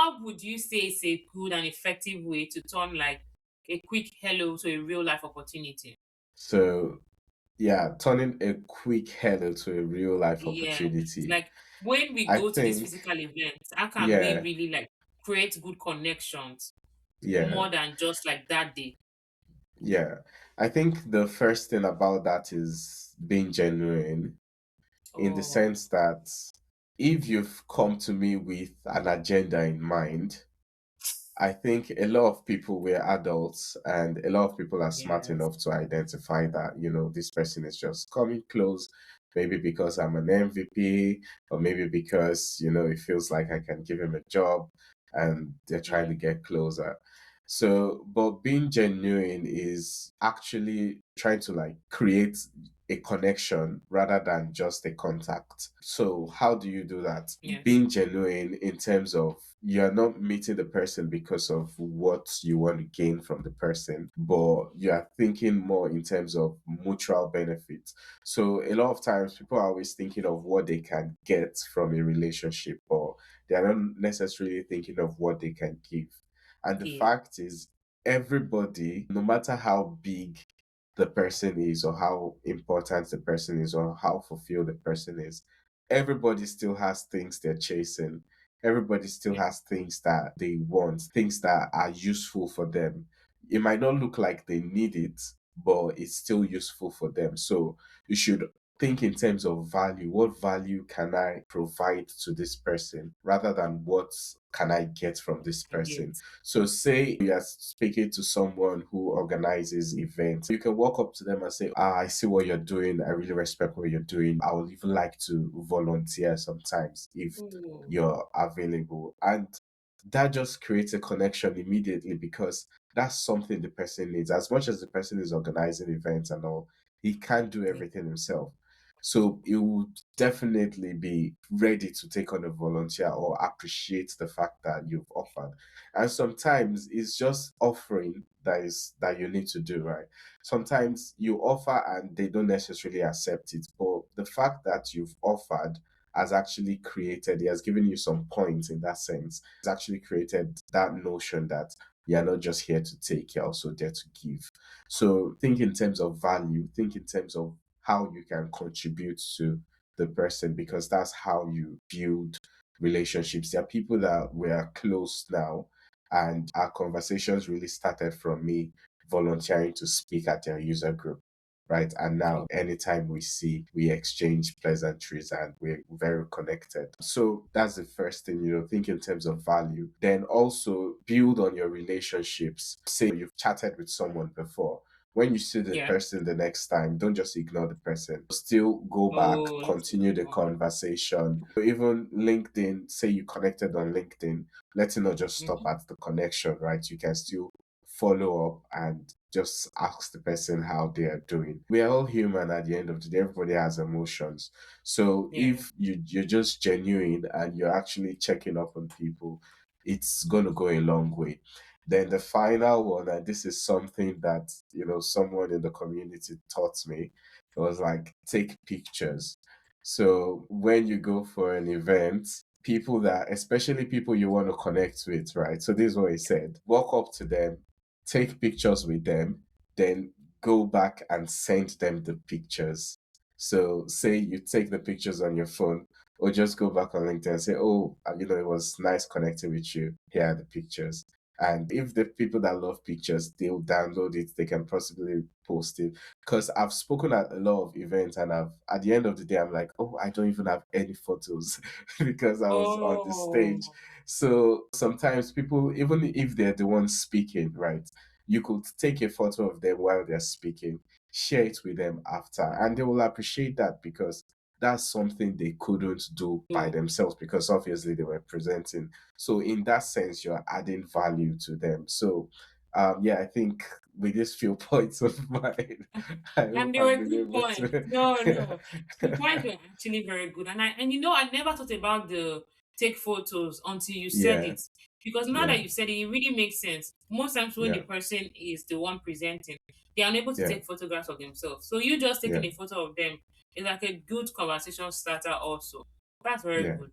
how would you say it's a good and effective way to turn like a quick hello to a real life opportunity? So yeah, turning a quick head into a real life Yes. opportunity. Like when we I go to these think, physical events, how can we yeah, really like create good connections yeah, more than just like that day? yeah. I think the first thing about that is being genuine in the Oh, sense that if you've come to me with an agenda in mind, I think a lot of people were adults and a lot of people are smart yes. enough to identify that, this person is just coming close, maybe because I'm an MVP, or maybe because, it feels like I can give him a job and they're trying Mm, to get closer. So, but being genuine is actually trying to like create a connection rather than just a contact. So, how do you do that? yes. Being genuine in terms of you're not meeting the person because of what you want to gain from the person, but you are thinking more in terms of mutual benefit. So, a lot of times people are always thinking of what they can get from a relationship, or they are not necessarily thinking of what they can give. And the Give. fact is, everybody, no matter how big the person is, or how important the person is, or how fulfilled the person is, everybody still has things they're chasing. Everybody still Yeah. has things that they want, things that are useful for them. It might not look like they need it, but it's still useful for them. So you should think in terms of value. What value can I provide to this person rather than what can I get from this I get. person? So, say you are speaking to someone who organizes events, you can walk up to them and say, I see what you're doing. I really respect what you're doing. I would even like to volunteer sometimes if Oh, you're available. And that just creates a connection immediately because that's something the person needs. As much as the person is organizing events and all, he can't do yeah. everything himself. So he would definitely be ready to take on a volunteer or appreciate the fact that you've offered. And sometimes it's just offering that you need to do, right? Sometimes you offer and they don't necessarily accept it, but the fact that you've offered has actually created, it has given you some points in that sense. It's actually created that notion that you're not just here to take, you're also there to give. So think in terms of value, think in terms of how you can contribute to the person because that's how you build relationships. There are people that were close now, and our conversations really started from me volunteering to speak at their user group. Right. And now, Oh, anytime we see, we exchange pleasantries and we're very connected. So that's the first thing, think in terms of value. Then also build on your relationships. Say you've chatted with someone before, when you see the yeah. person the next time, don't just ignore the person. Still go back, Oh, let's continue the go. conversation. Even LinkedIn, say you connected on LinkedIn, let it not just stop Mhm. at the connection, right? You can still follow up and just ask the person how they are doing. We are all human at the end of the day. Everybody has emotions. So Yeah. if you're just genuine and you're actually checking up on people, it's gonna go a long way. Then the final one, and this is something that someone in the community taught me, it was like take pictures. So when you go for an event, people that, especially people you want to connect with, right? So this is what he said: walk up to them, take pictures with them, then go back and send them the pictures. So say you take the pictures on your phone, or just go back on LinkedIn and say, oh, it was nice connecting with you. Here are the pictures. And if the people that love pictures, they'll download it, they can possibly post it. Because I've spoken at a lot of events and at the end of the day, I'm like, oh, I don't even have any photos because I was on the stage. Oh, So sometimes people, even if they're the ones speaking, right, you could take a photo of them while they're speaking, share it with them after, and they will appreciate that because that's something they couldn't do by oh. themselves because obviously they were presenting. So in that sense, you're adding value to them. So yeah, I think with these few points of mine, I hope And they I've were been good able points. to. No, no. The points were actually very good. And I never thought about the take photos until you said Yeah, it. Because now that yeah, you said it, it really makes sense. Most times when the yeah, person is the one presenting, they are unable to yeah, take photographs of themselves. So you just yeah, taking a photo of them is like a good conversation starter also. That's very yeah. good.